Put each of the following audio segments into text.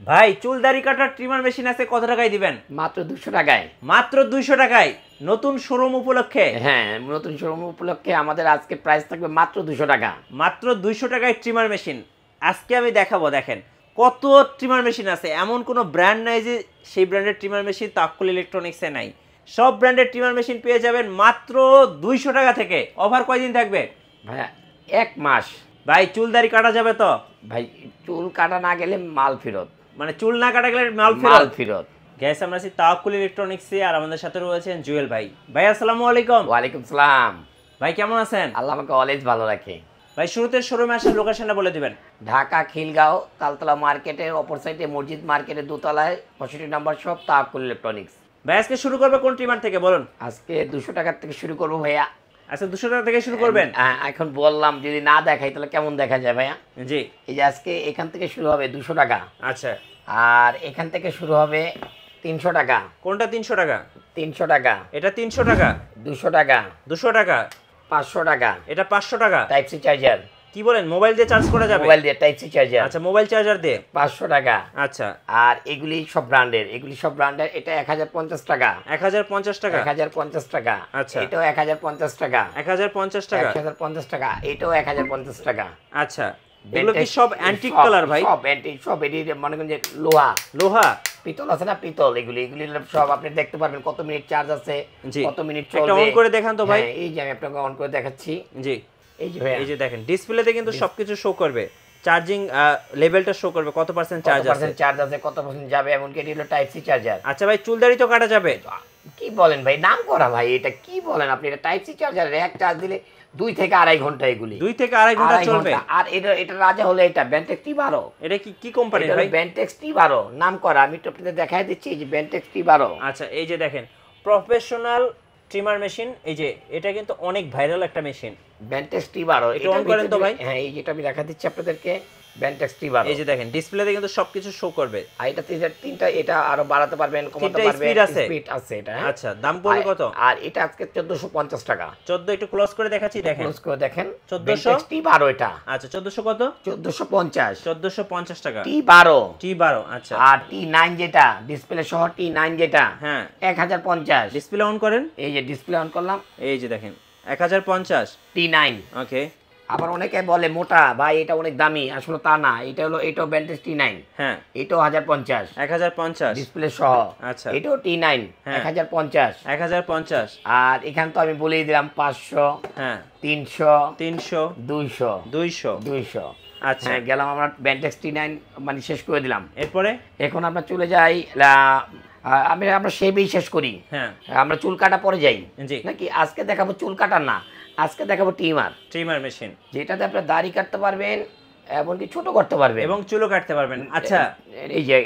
ভাই চুল দাড়ি কাটার ট্রিমার মেশিন আছে, কত টাকায় দিবেন? মাত্র 200 টাকায়। মাত্র 200 টাকায় নতুন শোরুম উপলক্ষে? হ্যাঁ, নতুন শোরুম উপলক্ষে আমাদের আজকে প্রাইস থাকবে মাত্র 200 টাকা। মাত্র 200 টাকায় ট্রিমার মেশিন আজকে আমি দেখাবো। দেখেন কত ট্রিমার মেশিন আছে, এমন কোনো ব্র্যান্ড নাই যে সেই ব্র্যান্ডের ট্রিমার মেশিন তাক্কুল ইলেকট্রনিক্সে নাই। সব ব্র্যান্ডের ট্রিমার মেশিন পেয়ে যাবেন মাত্র 200 টাকা থেকে। অফার কয়দিন থাকবে ভাইয়া? 1 মাস। ভাই চুল দাড়ি কাটা যাবে তো? ভাই চুল কাটা না গেলে মাল ফেরত, মানে চুল না কাটা গেলে মাল ফেরত। গ্যাস আমরা আছি তাওয়াক্কুল ইলেকট্রনিক্সে, আর আমাদের সাথে রয়েছেন জুয়েল ভাই। ভাই আসসালামু আলাইকুম। ওয়ালাইকুম সালাম। ভাই কেমন আছেন? আল্লাহ আমাকে অলওয়েজ ভালো রাখে। ভাই শুরুতে শোরুমে আসার লোকেশনটা বলে দিবেন। ঢাকা খিলগাঁও তালতলা মার্কেটের অপর সাইডে মসজিদ মার্কেটের দোতলায় 65 নম্বর শপ তাওয়াক্কুল ইলেকট্রনিক্স। ভাই আজকে শুরু করবে কোন ট্রিমার থেকে বলুন? আজকে 200 টাকার থেকে শুরু করবো ভাইয়া। আচ্ছা 200 টাকা থেকে শুরু করবেন? এখন বললাম যদি না দেখাই তাহলে কেমন দেখা যায় ভাইয়া? জি। এই যে আজকে এখান থেকে শুরু হবে 200 টাকা। আচ্ছা। আর এখান থেকে শুরু হবে 300 টাকা। কোনটা 300 টাকা? 300 টাকা। এটা 300 টাকা। 200 টাকা। 200 টাকা। 500 টাকা। এটা 500 টাকা। Type C charger. কি বলেন, মোবাইল দিয়ে চার্জ করা যাবে? মোবাইল দিয়ে টাইপ সি চার্জার। আচ্ছা মোবাইল চার্জার দিয়ে 500 টাকা। আচ্ছা। আর এগুলি সব ব্র্যান্ডের, এটা 1050 টাকা। 1050 টাকা। 1050 টাকা। আচ্ছা। এটাও 1050 টাকা। 1050 টাকা। 1050 টাকা। এটাও 1050 টাকা। আচ্ছা। এগুলো কি সব অ্যান্টিক কালার ভাই? সব অ্যান্টিক, সব এটি মনে করেন যে লোহা লোহা পিতল আছে না, পিতল। এগুলি সব আপনি দেখতে পারবেন কত মিনিট চার্জ আছে, কত মিনিট চলবে। এটা অন করে দেখান তো ভাই। এই যে আমি আপনাকে অন করে দেখাচ্ছি। জি। এই যে ভাই, এই যে দেখেন ডিসপ্লেতে কিন্তু সবকিছু শো করবে, চার্জিং লেভেলটা শো করবে, কত পার্সেন্ট চার্জ আছে, কত পার্সেন্ট যাবে, এমনকি এটি হলো টাইপ সি চার্জার। আচ্ছা ভাই চুল দাড়ি তো কাটা যাবে? কি বলেন ভাই, নাম করা ভাই, এটা কি বলেন আপনি? এটা টাইপ সি চার্জার, এক চার্জ দিলে 2 থেকে আড়াই ঘন্টা, এগুলি 2 থেকে আড়াই ঘন্টা চলবে। আর এটা রাজা হলো এটা বেন্টেক্স T12। এটা কি কোম্পানি ভাই? বেন্টেক্স T12 নাম করা। আমি তো আপনাদের দেখাই দিচ্ছি, এই যে বেন্টেক্স T12। আচ্ছা এই যে দেখেন প্রফেশনাল ট্রিমার মেশিন, এই যে এটা কিন্তু অনেক ভাইরাল একটা মেশিন, বেন্টেক্স T12। এটা অন করেন তো ভাই। হ্যাঁ, এই যেটা আমি দেখা দিচ্ছি আপনাদেরকে, বেন্টেক্স T12। এই যে দেখেন ডিসপ্লেতে কিন্তু সবকিছু শো করবে। আর এটা তিনটা, এটা আরো বাড়াতে পারবেন, কমাতে পারবেন, স্পিড আছে এটা। আচ্ছা দাম পড়বে কত? আর এটা আজকে 1450 টাকা। 14 একটু ক্লোজ করে দেখাচ্ছি, দেখেন ক্লোজ করে দেখেন। 1400 T12 এটা। আচ্ছা 1400 কত? 1450। 1450 টাকা। T12। আচ্ছা। আর T9 যেটা ডিসপ্লে সহ, T9 যেটা, হ্যাঁ 1050। ডিসপ্লে অন করেন। এই যে ডিসপ্লে অন করলাম, এই যে দেখেন 1050 T9। ওকে। আবার অনেকে বলে মোটা ভাই এটা অনেক দামি, আসলে তা না। এটাও বেন্টেক্স T9। হ্যাঁ এটাও 1050 1050 ডিসপ্লে সহ। আচ্ছা এটাও T9 1050। 1050। আর এখানে তো আমি বলেই দিলাম 500, হ্যাঁ 300 200। 200। আচ্ছা হ্যাঁ, গেলাম আমরা বেন্টেক্স T9 মানে শেষ করে দিলাম। এরপরে এখন আমরা চলে যাই, আমরা শেভেই শেষ করি। হ্যাঁ আমরা চুল কাটা পরে যাই জি। নাকি? আজকে দেখাবো চুল কাটা না, আজকে দেখাবো ট্রিমার মেশিন, যেটাতে আপনার দাড়ি কাটতে পারবেন, এমনকি ছোট করতে পারবেন এবং চুলও কাটতে পারবেন। আচ্ছা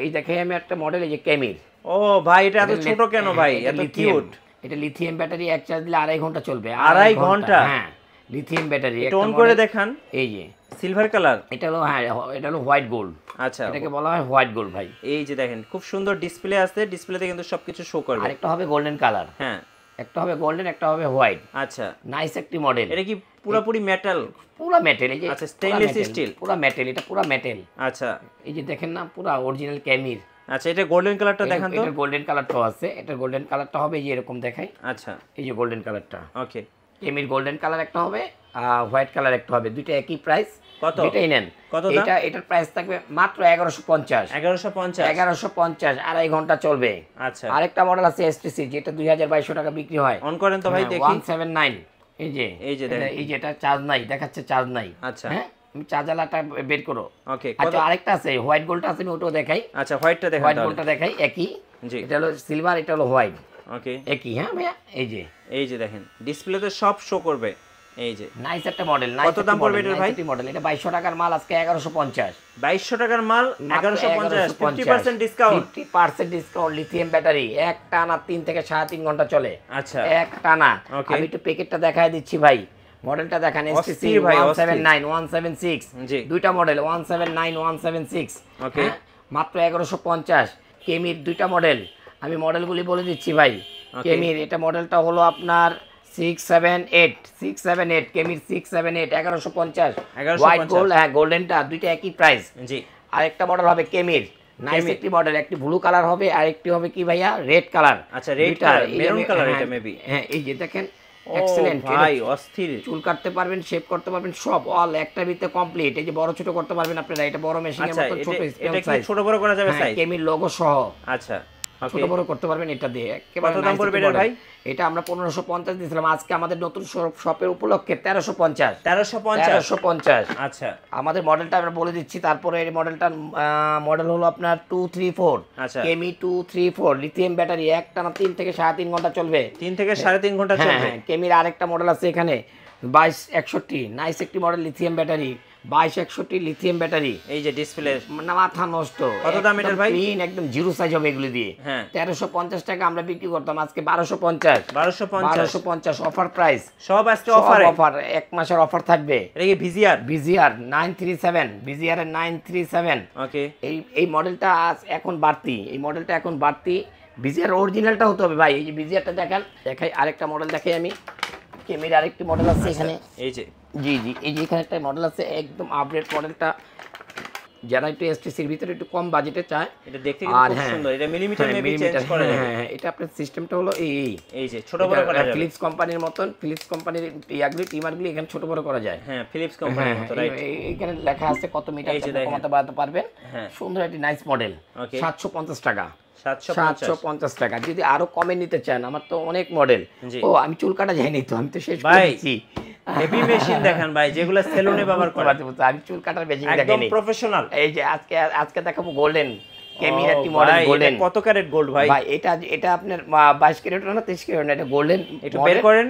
এই দেখে আমি একটা মডেল, এই যে কেমির। ও ভাই এটা এত ছোট কেন ভাই, এত কিউট? এটা লিথিয়াম ব্যাটারি, এক চার্জ দিলে আড়াই ঘন্টা চলবে। আড়াই ঘন্টা? হ্যাঁ, লিথিয়াম ব্যাটারি। এটা অন করে দেখান। এই যে সিলভার কালার, এটা হলো, হ্যাঁ এটা হলো হোয়াইট গোল্ড। আচ্ছা এটাকে বলা হয় হোয়াইট গোল্ড ভাই। এই যে দেখেন খুব সুন্দর ডিসপ্লে আছে, ডিসপ্লেতে কিন্তু সবকিছু শো করবে। আরেকটা হবে গোল্ডেন কালার। হ্যাঁ, একটা হবে গোল্ডেন, একটা হবে হোয়াইট। আচ্ছা নাইস একটি মডেল। এটা কি পুরোপুরি মেটাল? পুরো মেটেল। এই যে আচ্ছা স্টেইনলেস স্টিল, পুরো মেটেল, এটা পুরো মেটেল। আচ্ছা এই যে দেখেন না, পুরো অরিজিনাল কেমির। আচ্ছা এটা গোল্ডেন কালারটা দেখান তো। এটা গোল্ডেন কালারটাও আছে, এটা গোল্ডেন কালারটা হবে এই যে এরকম দেখাই। আচ্ছা এই যে গোল্ডেন কালারটা, ওকে। কেমির গোল্ডেন কালার একটা হবে, হোয়াইট কালার একটা হবে, দুইটা একই প্রাইস। কত? এটাই নেন। কত দাম? এটার প্রাইস থাকবে মাত্র 1150। 1150, আড়াই ঘন্টা চলবে। আচ্ছা আরেকটা মডেল আছে এসটিসি, যেটা 2200 টাকা বিক্রি হয়। অন করেন তো ভাই দেখি। 179। এই যে এটা চার্জ নাই, দেখাচ্ছে চার্জ নাই। আচ্ছা হ্যাঁ, আমি চার্জারটা বের করো। ওকে। আচ্ছা আরেকটা আছে হোয়াইট গোল্ডটা আছে, আমি ওটাও দেখাই। আচ্ছা হোয়াইটটা দেখান। হোয়াইট গোল্ডটা দেখাই, একই। জি। এটা হলো সিলভার, এটা হলো হোয়াইট, ওকে একই। হ্যাঁ ভাইয়া, এই যে দেখেন ডিসপ্লেতে সব শো করবে। এই যে নাইস একটা মডেল। কত দাম পড়বে এটার ভাই? মডেল এটা 2200 টাকার মাল, আজকে 1150। 2200 টাকার মাল 1150, 50% ডিসকাউন্ট। 50% ডিসকাউন্ট। লিথিয়াম ব্যাটারি, এক টানা 3 থেকে 3.5 ঘন্টা চলে। আচ্ছা এক টানা। ওকে। আমি একটু প্যাকেটটা দেখাই দিচ্ছি ভাই, মডেলটা দেখেন। এসটিসি 179 176, জি দুইটা মডেল, 179 176। ওকে। মাত্র 1150। কেমির দুইটা মডেল, আমি মডেলগুলি বলে দিচ্ছি ভাই। কেমির এটা মডেলটা হলো আপনার 678 কেমির 678 1150। হোয়াইট গোল্ড, হ্যাঁ গোল্ডেনটা, দুইটা একই প্রাইস। জি। আরেকটা মডেল হবে কেমির নাইস একটি মডেল, একটি ব্লু কালার হবে আর একটি হবে কি ভাইয়া রেড কালার। আচ্ছা রেড কালার, মেরুন কালার এটা মেবি। হ্যাঁ এই যে দেখেন এক্সেলেন্ট ভাই, অস্থির। চুল কাটতে পারবেন, শেভ করতে পারবেন, সব অল একটা ভিতরে কমপ্লিট। এই যে বড় ছোট করতে পারবেন আপনারা, এটা বড় মেশিনের মতো ছোট এটা কি ছোট বড় করা যাবে সাইজ? কেমির লোগো সহ। আচ্ছা ছোট বড় করতে পারবেন এটা দিয়ে। কত দাম পড়বে এটা ভাই? এটা আমরা 1550 দিয়েছিলাম, আজকে আমাদের নতুন শপের উপলক্ষে 1350। 1350। আচ্ছা আমাদের মডেলটা আমরা বলে দিচ্ছি, তারপরে এই মডেলটার মডেল হলো আপনার 234। আচ্ছা কেমি 234 লিথিয়াম ব্যাটারি, একটানা 3 থেকে 3.5 ঘন্টা চলবে। 3 থেকে 3.5 ঘন্টা চলবে। কেমির আরেকটা মডেল আছে এখানে 2261, নাইস একটি model lithium battery, 2261 lithium battery. এই যে ডিসপ্লে মাথা নষ্ট। কত দাম এটার ভাই? একদম জিরো সাইজ হবে এগুলো দিয়ে। 1350 টাকা আমরা বিক্রি করতাম, আজকে 1250 অফার প্রাইস। সব আজকে অফার, এক মাসের অফার থাকবে। এটা কি ভিজিআর 937, ভিজিআর এর 937। ওকে, এই মডেলটা এখন বাড়তি, এই মডেলটা এখন বাড়তি। ভিজিআর অরিজিনালটা হতে হবে ভাই। এই যে ভিজিআরটা দেখাই, আরেকটা মডেল দেখাই আমি। কেমির আরেকটি মডেল আছে এখানে, এই যে জি এই যে এখানে একটা মডেল আছে একদম আপডেট মডেলটা, যারা একটু এসটিসির ভিতরে একটু কম বাজেটে চায়। এটা দেখতে কিন্তু খুব সুন্দর, এটা মিলিমিটার মেবি চেঞ্জ করে যাবে। হ্যাঁ এটা আপনার সিস্টেমটা হলো এই যে ছোট বড় করা যাবে। ফিলিপস কোম্পানির মতন, ফিলিপস কোম্পানির ইয়াগুলি টিমারগুলি এখানে ছোট বড় করা যায়। হ্যাঁ ফিলিপস কোম্পানির মতো, রাইট। এখানে লেখা আছে কত মিটার কমাতে বাড়াতে পারবেন। সুন্দর একটি নাইস মডেল, 750 টাকা। 750 টাকা। যদি আরো কমে নিতে চান, আমার তো অনেক মডেল। ও আমি চুল কাটা যাইনি তো, আমি তো শেষ করে দিয়েছি। হেভি মেশিন দেখেন ভাই, যেগুলো সেলুনে ব্যবহার করে। আমি চুল কাটার মেশিন দেখাইনি, একদম প্রফেশনাল। এই যে আজকে দেখাবো গোল্ডেন কেমির একটি মডেল। গোল্ডেন কত ক্যারেট গোল্ড ভাই? ভাই এটা আপনার 22 ক্যারেট না 23 ক্যারেট না, এটা গোল্ডেন। একটু বের করেন,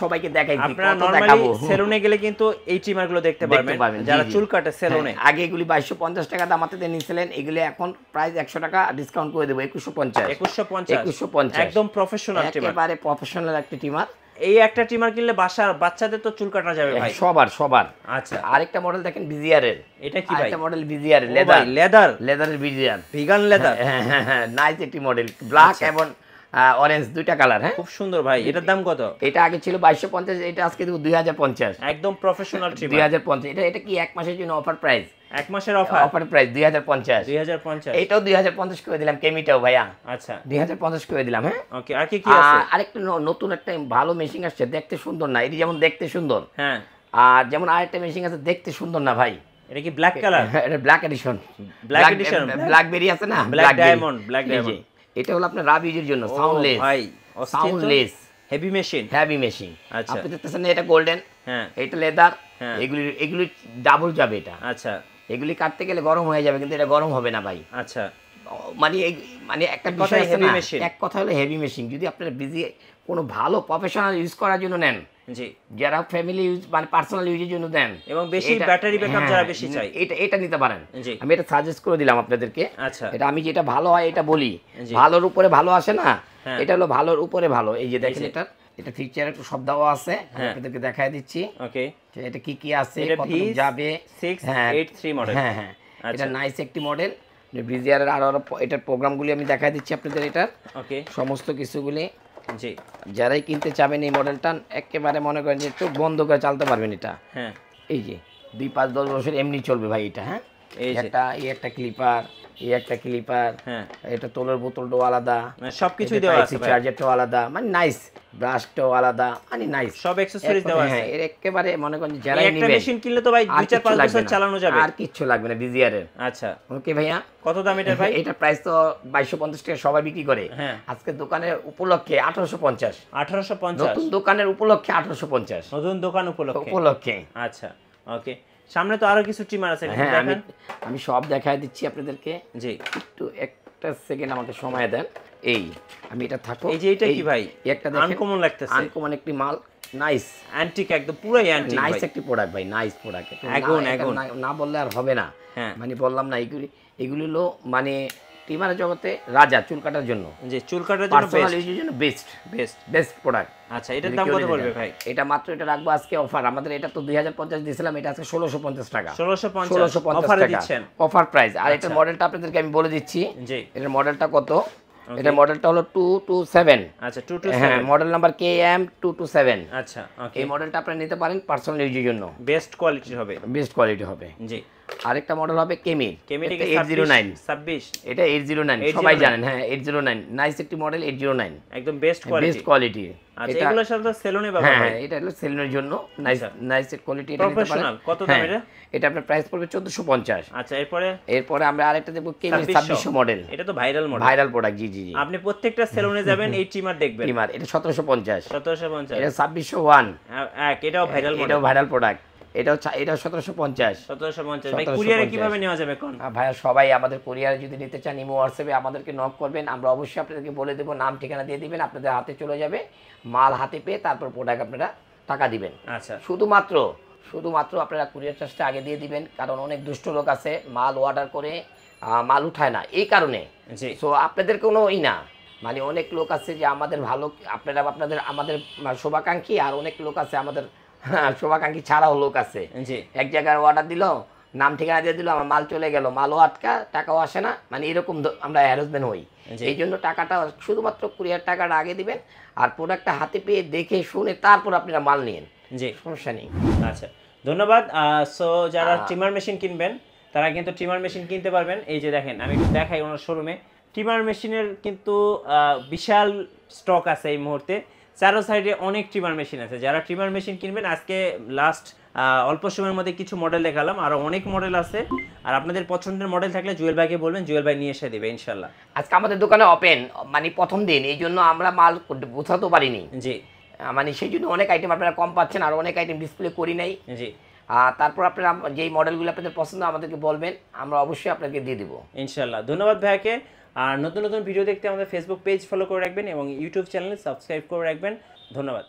সবাইকে দেখাই। আপনারা নরমালি সেলুনে গেলে কিন্তু এই ট্রিমারগুলো দেখতে পারবেন, যারা চুল কাটে সেলুনে। আগে এগুলি 2250 টাকা দামাতে নিয়েছিলেন, এগুলি এখন প্রাইস 100 টাকা ডিসকাউন্ট করে দেবো, 2150। একদম প্রফেশনাল ট্রিমার, একেবারে প্রফেশনাল একটা ট্রিমার। এই একটা ট্রিমার কিনলে বাচ্চাদের তো চুল কাটা যাবে ভাই, সবার। আচ্ছা আরেকটা মডেল দেখেন ভিজিআর এর। এটা কি ভাই? একটা মডেল ভিজিআর লেদারের ভিজিআর, ভিগান লেদার। হ্যাঁ নাইস একটি মডেল, ব্ল্যাক এবং অরেঞ্জ দুইটা কালার। হ্যাঁ খুব সুন্দর ভাই। এটার দাম কত? এটা আগে ছিল 2250, এটা আজকে দেব 2050। একদম প্রফেশনাল ট্রিমার, 2050। এটা কি এক মাসের জন্য অফার প্রাইস? এক মাসের অফার প্রাইস 2050। এটাও 2050 করে দিলাম, কেমিটাও ভাইয়া। আচ্ছা 2050 করে দিলাম। হ্যাঁ ওকে, আর কি আছে? আরেকটা নতুন একটা ভালো মেশিন আসছে, দেখতে সুন্দর না, এটি যেমন দেখতে সুন্দর, হ্যাঁ, আর যেমন আরেকটা মেশিন আছে দেখতে সুন্দর না ভাই। এটা কি ব্ল্যাক কালার? এটা ব্ল্যাক এডিশন, ব্ল্যাকবেরি আছে না, ব্ল্যাক ডায়মন্ড। এটা হলো আপনার রাবিজের জন্য সাউন্ডলেস ভাই, সাউন্ডলেস হেভি মেশিন। আচ্ছা আপনি দেখতেছেন এটা গোল্ডেন, হ্যাঁ এটা লেদার, এগুলি ডাবল যাবে এটা। আচ্ছা এগুলি কাটতে গেলে গরম হয়ে যাবে, কিন্তু এটা গরম হবে না ভাই। আচ্ছা মানে একটা বিষয় আছে না, এক কথা হলো হেভি মেশিন। যদি আপনারা বিজি কোনো ভালো প্রফেশনাল ইউজ করার জন্য নেন, জি, যারা ফ্যামিলি ইউজ মানে পার্সোনাল ইউজের জন্য দেন, এবং বেশি ব্যাটারি ব্যাকআপ যারা বেশি চাই, এটা নিতে পারেন। জি, আমি এটা সাজেস্ট করে দিলাম আপনাদেরকে। আচ্ছা এটা আমি যেটা ভালো হয় এটা বলি, ভালোর উপরে ভালো আসে না, এটা হলো ভালোর উপরে ভালো। এই যে দেখেন এটা ফিচার একটু সব দেওয়া আছে, আপনাদেরকে দেখাই দিচ্ছি। ওকে, এটা কি আছে, কত যাবে। 683 মডেল। হ্যাঁ এটা নাইস একটি মডেল। ভিজিআর এর আরো এটার প্রোগ্রামগুলি আমি দেখাই দিচ্ছি আপনাদের, এটার ওকে সমস্ত কিছুগুলি। জি, যারাই কিনতে চাবেন এই মডেলটা, একেবারে মনে করেন যে চোখ বন্ধ করে চালাতে পারবেন এটা। হ্যাঁ এই যে 2-5-10 বছর এমনি চলবে ভাই এটা। হ্যাঁ একটা ক্লিপার, একটা ক্লিপার, হ্যাঁ এটা তোলের বোতলটাও আলাদা, মানে সবকিছুই দেওয়া আছে, চার্জারটাও আলাদা, মানে নাইস, ব্রাশটাও আলাদা, মানে নাইস, সব অ্যাকসেসরিজ দেওয়া আছে। হ্যাঁ এর একেবারে মনে করেন যারা একটা মেশিন কিনলে তো ভাই 2-4-5 বছর চালানো যাবে, আর কিচ্ছু লাগবে না ভিজিআর এর। আচ্ছা ওকে ভাইয়া, কত দাম এটা ভাই? এটা প্রাইস তো 2250 টাকা সবাই বিক্রি করে। হ্যাঁ আজকে দোকানের উপলক্ষে 1850। নতুন দোকানের উপলক্ষে 1850, নতুন দোকান উপলক্ষে। আচ্ছা ওকে, সামনে তো আরো কিছু ট্রিমার আছে, হ্যাঁ আমি সব দেখাই দিচ্ছি আপনাদেরকে। জি একটু একটা সেকেন্ড আমাকে সময় দেন। এই আমি এটা থাকো, এই যে এটা কি ভাই? একটা দেখেন, আনকমন লাগতেছে, আনকমন একটি মাল, নাইস অ্যান্টিক, একদম পুরো অ্যান্টিক, নাইস একটি প্রোডাক্ট ভাই, নাইস প্রোডাক্ট। আগুন না বললে আর হবে না। হ্যাঁ মানে বললাম না, এগুলি হলো মানে ট্রিমারের জগতে রাজা, চুল কাটার জন্য। জি, চুল কাটার জন্য বেস্ট প্রোডাক্ট। আচ্ছা এটার দাম কত পড়বে ভাই? এটা মাত্র এটা রাখবো আজকে অফার, আমাদের এটা তো 2050 দিয়েছিলাম, এটা আজকে 1650 টাকা। 1650 অফারে দিচ্ছেন, অফার প্রাইস। আর এটার মডেলটা আপনাদেরকে আমি বলে দিচ্ছি। জি, এটার মডেলটা কত? এটার মডেলটা হলো 227। আচ্ছা 227, হ্যাঁ মডেল নাম্বার KM 227। আচ্ছা ওকে, এই মডেলটা আপনি নিতে পারেন পার্সোনাল ইউজের জন্য, বেস্ট কোয়ালিটি হবে, বেস্ট কোয়ালিটি হবে। জি আরেকটা মডেল হবে কেমির, কেমির 809 26, এটা 809 সবাই জানেন। হ্যাঁ 809 নাইস একটি মডেল 809, একদম বেস্ট কোয়ালিটি। আচ্ছা এগুলো সাধারণত সেলুনে ব্যবহার হয়। হ্যাঁ এটা হলো সেলুনের জন্য নাইস কোয়ালিটি। এটা নিতে পারেন। কত দাম এটা? এটা আপনার প্রাইস পড়বে 1450। আচ্ছা এরপরে আমরা আরেকটা দেখব কেমির 2600 মডেল। এটা তো ভাইরাল প্রোডাক্ট। জি আপনি প্রত্যেকটা সেলুনে যাবেন এই ট্রিমার দেখবেন। ট্রিমার এটা 1750। এটা 2601, এটাও ভাইরাল মডেল, এটাও ভাইরাল প্রোডাক্ট। এটা 1750। ভাই কুরিয়ারে কিভাবে নেওয়া যাবে কোন? ভাইয়া সবাই আমাদের কুরিয়ারে যদি নিতে চান ইমো হোয়াটসঅ্যাপে আমাদেরকে নক করবেন, আমরা অবশ্যই আপনাদেরকে বলে দেব, নাম ঠিকানা দিয়ে দিবেন, আপনাদের হাতে চলে যাবে, মাল হাতে পেয়ে তারপর প্রোডাক্ট আপনারা টাকা দিবেন। আচ্ছা শুধুমাত্র আপনারা কুরিয়ার চার্জটা আগে দিয়ে দিবেন, কারণ অনেক দুষ্ট লোক আছে মাল অর্ডার করে মাল উঠায় না, এই কারণে। সো আপনাদের কোনো না, মানে অনেক লোক আছে যে আমাদের ভালো, আমাদের শুভাকাঙ্ক্ষী, আর অনেক লোক আছে আমাদের শুভাকাঙ্ক্ষী ছাড়াও লোক আছে। এক জায়গায় অর্ডার দিল, নাম ঠিকানা দিয়ে দিল, আমার মাল চলে গেল, মালও আটকা, টাকাও আসে না, মানে এরকম আমরা হ্যারাসমেন্ট হই। এই জন্য টাকাটা শুধুমাত্র কুরিয়ার টাকাটা আগে দিবেন, আর প্রোডাক্টটা হাতে পেয়ে দেখে শুনে তারপর আপনারা মাল নিন, সমস্যা নেই। আচ্ছা ধন্যবাদ। সো যারা ট্রিমার মেশিন কিনবেন তারা কিন্তু ট্রিমার মেশিন কিনতে পারবেন। এই যে দেখেন, আমি একটু দেখাই ওনার শোরুমে ট্রিমার মেশিনের কিন্তু বিশাল স্টক আছে এই মুহূর্তে। চারো সাইডে অনেক ট্রিমার মেশিন আছে। যারা ট্রিমার মেশিন কিনবেন, আজকে লাস্ট অল্প সময়ের মধ্যে কিছু মডেল দেখালাম, আরও অনেক মডেল আছে। আর আপনাদের পছন্দের মডেল থাকলে জুয়েল ভাইকে বলবেন, জুয়েল ভাই নিয়ে এসে দেবে ইনশাল্লাহ। আজকে আমাদের দোকানে ওপেন, মানে প্রথম দিন, এই জন্য আমরা মাল বোঝাতে পারিনি। মানে সেই জন্য অনেক আইটেম আপনারা কম পাচ্ছেন, আর অনেক আইটেম ডিসপ্লে করি নাই। তারপর আপনারা যেই মডেলগুলো আপনাদের পছন্দ আমাদেরকে বলবেন, আমরা অবশ্যই আপনাকে দিয়ে দেবো ইনশাল্লাহ। ধন্যবাদ ভাইকে। আর নতুন ভিডিও দেখতে আমাদের ফেসবুক পেজ ফলো করে রাখবেন এবং ইউটিউব চ্যানেল সাবস্ক্রাইব করে রাখবেন। ধন্যবাদ।